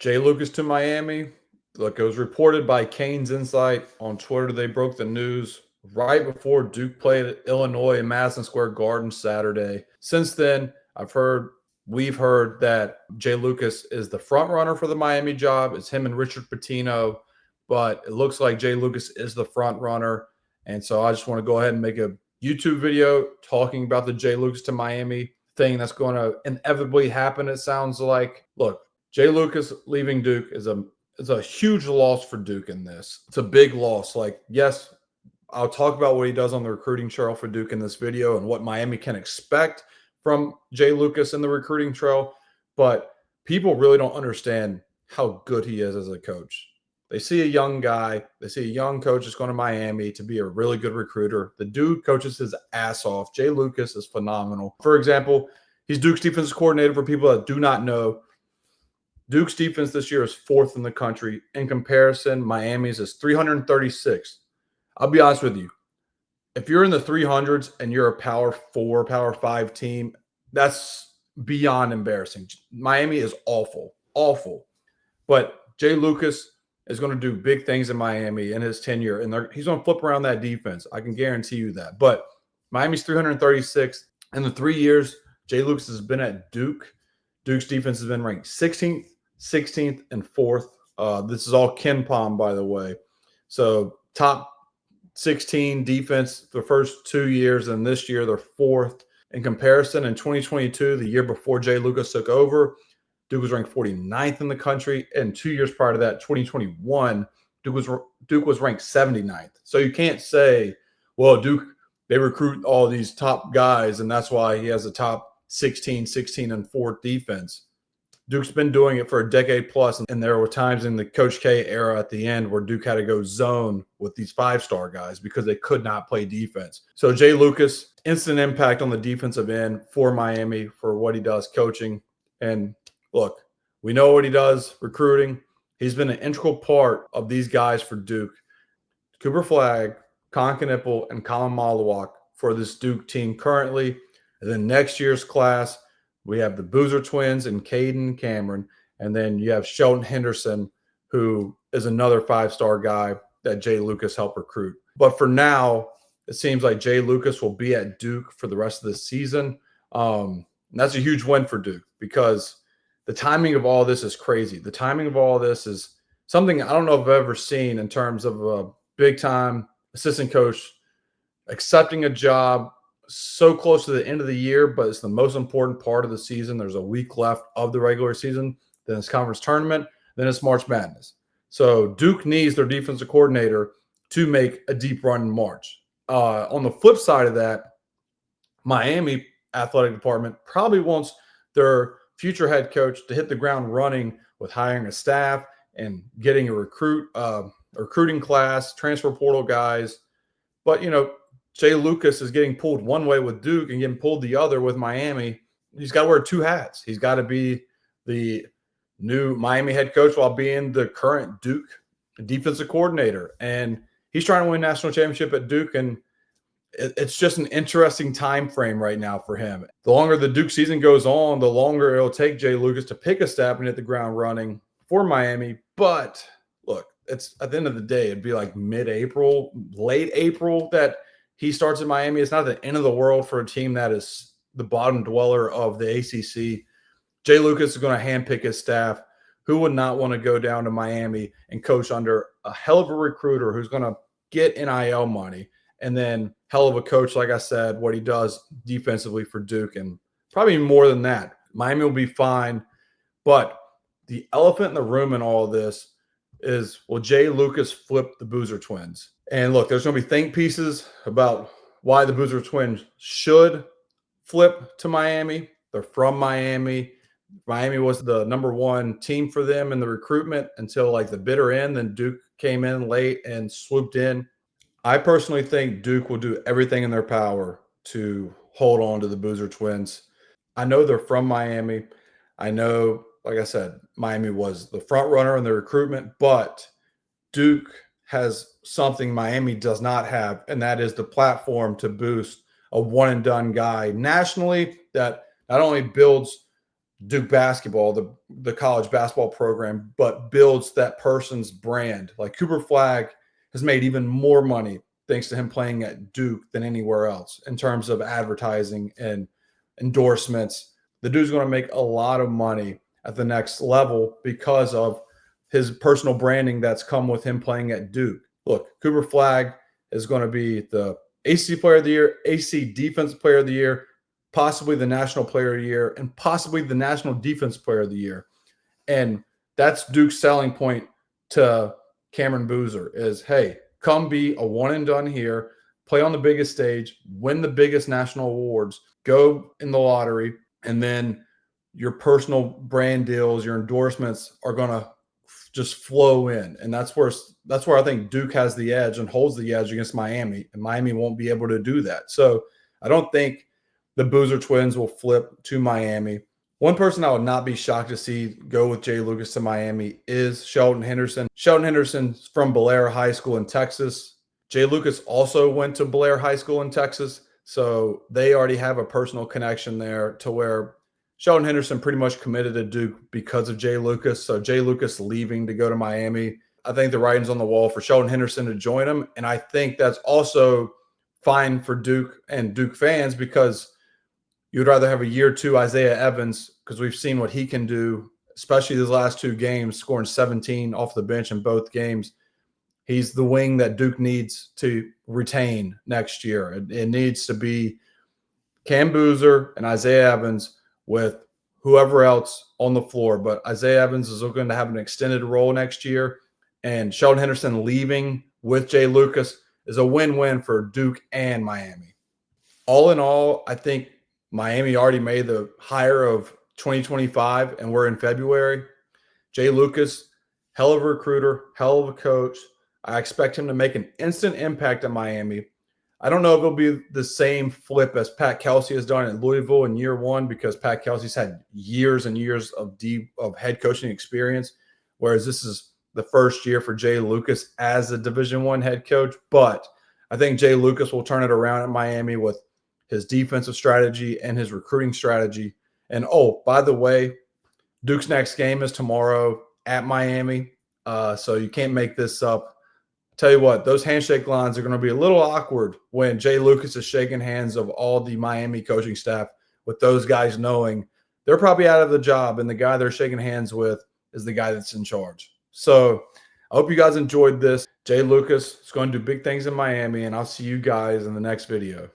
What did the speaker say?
Jay Lucas to Miami. Look, it was reported by Kane's Insight on Twitter. They broke the news right before Duke played at Illinois in Madison Square Garden Saturday. Since then, we've heard that Jay Lucas is the front runner for the Miami job. It's him and Richard Pitino, but it looks like Jay Lucas is the front runner. And so I just want to go ahead and make a YouTube video talking about the Jay Lucas to Miami thing that's going to inevitably happen. It sounds like, look, Jay Lucas leaving Duke is a huge loss for Duke in this. It's a big loss. Like, yes, I'll talk about what he does on the recruiting trail for Duke in this video and what Miami can expect from Jay Lucas in the recruiting trail, but people really don't understand how good he is as a coach. They see a young guy, they see a young coach that's going to Miami to be a really good recruiter. The dude coaches his ass off. Jay Lucas is phenomenal. For example, he's Duke's defensive coordinator. For people that do not know, Duke's defense this year is 4th in the country. In comparison, Miami's is 336th. I'll be honest with you. If you're in the 300s and you're a Power 4, Power 5 team, that's beyond embarrassing. Miami is awful, awful. But Jay Lucas is going to do big things in Miami in his tenure, and he's going to flip around that defense. I can guarantee you that. But Miami's 336th. In the 3 years Jay Lucas has been at Duke, Duke's defense has been ranked 16th, 16th, and 4th. This is all Ken Palm, by the way. So top 16 defense the first 2 years, and this year they're 4th. In comparison, in 2022, the year before Jay Lucas took over, Duke was ranked 49th in the country, and 2 years prior to that, 2021, Duke was ranked 79th. So you can't say, well, Duke, they recruit all these top guys, and that's why he has a top 16, 16, and 4th defense. Duke's been doing it for a decade plus, and there were times in the Coach K era at the end where Duke had to go zone with these 5-star guys because they could not play defense. So Jay Lucas, instant impact on the defensive end for Miami for what he does coaching. And look, we know what he does recruiting. He's been an integral part of these guys for Duke. Cooper Flagg, Con Knipple, and Colin Malawak for this Duke team currently. And then next year's class, we have the Boozer twins and Caden Cameron. And then you have Sheldon Henderson, who is another 5-star guy that Jay Lucas helped recruit. But for now, it seems like Jay Lucas will be at Duke for the rest of the season. And that's a huge win for Duke because the timing of all this is crazy. The timing of all this is something I don't know if I've ever seen in terms of a big-time assistant coach accepting a job so close to the end of the year, but it's the most important part of the season. There's a week left of the regular season, then it's conference tournament, then it's March Madness. So Duke needs their defensive coordinator to make a deep run in March. On the flip side of that, Miami athletic department probably wants their future head coach to hit the ground running with hiring a staff and getting a recruiting class, transfer portal guys. But, Jay Lucas is getting pulled one way with Duke and getting pulled the other with Miami. He's got to wear 2 hats. He's got to be the new Miami head coach while being the current Duke defensive coordinator. And he's trying to win a national championship at Duke, and it's just an interesting time frame right now for him. The longer the Duke season goes on, the longer it'll take Jay Lucas to pick a staff and hit the ground running for Miami. But look, it's at the end of the day, it'd be like mid-April, late April that he starts in Miami. It's not the end of the world for a team that is the bottom dweller of the ACC. Jay Lucas is going to handpick his staff. Who would not want to go down to Miami and coach under a hell of a recruiter who's going to get NIL money, and then hell of a coach, like I said, what he does defensively for Duke, and probably more than that. Miami will be fine. But the elephant in the room in all of this is, will Jay Lucas flip the Boozer twins? And look, there's going to be think pieces about why the Boozer twins should flip to Miami. They're from Miami. Miami was the number 1 team for them in the recruitment until like the bitter end. Then Duke came in late and swooped in. I personally think Duke will do everything in their power to hold on to the Boozer twins. I know they're from Miami. I know, like I said, Miami was the front runner in the recruitment, but Duke has something Miami does not have, and that is the platform to boost a one-and-done guy nationally that not only builds Duke basketball, the college basketball program, but builds that person's brand. Like Cooper Flagg has made even more money thanks to him playing at Duke than anywhere else in terms of advertising and endorsements. The dude's going to make a lot of money at the next level because of his personal branding that's come with him playing at Duke. Look, Cooper Flagg is going to be the AC Player of the Year, AC Defensive Player of the Year, possibly the National Player of the Year, and possibly the National Defense Player of the Year. And that's Duke's selling point to Cameron Boozer is, hey, come be a one and done here, play on the biggest stage, win the biggest national awards, go in the lottery, and then your personal brand deals, your endorsements are going to just flow in. And that's where I think Duke has the edge and holds the edge against Miami, and Miami won't be able to do that. So I don't think the Boozer twins will flip to Miami. One person I would not be shocked to see go with Jay Lucas to Miami is Sheldon Henderson. Sheldon Henderson's from Blair High School in Texas. Jay Lucas also went to Blair High School in Texas, so they already have a personal connection there to where Sheldon Henderson pretty much committed to Duke because of Jay Lucas. So Jay Lucas leaving to go to Miami, I think the writing's on the wall for Sheldon Henderson to join him, and I think that's also fine for Duke and Duke fans because you'd rather have a year two Isaiah Evans because we've seen what he can do, especially these last two games, scoring 17 off the bench in both games. He's the wing that Duke needs to retain next year. It needs to be Cam Boozer and Isaiah Evans with whoever else on the floor. But Isaiah Evans is going to have an extended role next year. And Sheldon Henderson leaving with Jay Lucas is a win-win for Duke and Miami. All in all, I think Miami already made the hire of 2025, and we're in February. Jay Lucas, hell of a recruiter, hell of a coach. I expect him to make an instant impact at Miami. I don't know if it'll be the same flip as Pat Kelsey has done in Louisville in year one because Pat Kelsey's had years and years of head coaching experience, whereas this is the first year for Jay Lucas as a Division I head coach. But I think Jay Lucas will turn it around at Miami with his defensive strategy and his recruiting strategy. And, oh, by the way, Duke's next game is tomorrow at Miami, so you can't make this up. Tell you what, those handshake lines are going to be a little awkward when Jay Lucas is shaking hands of all the Miami coaching staff with those guys knowing they're probably out of the job, and the guy they're shaking hands with is the guy that's in charge. So I hope you guys enjoyed this. Jay Lucas is going to do big things in Miami, and I'll see you guys in the next video.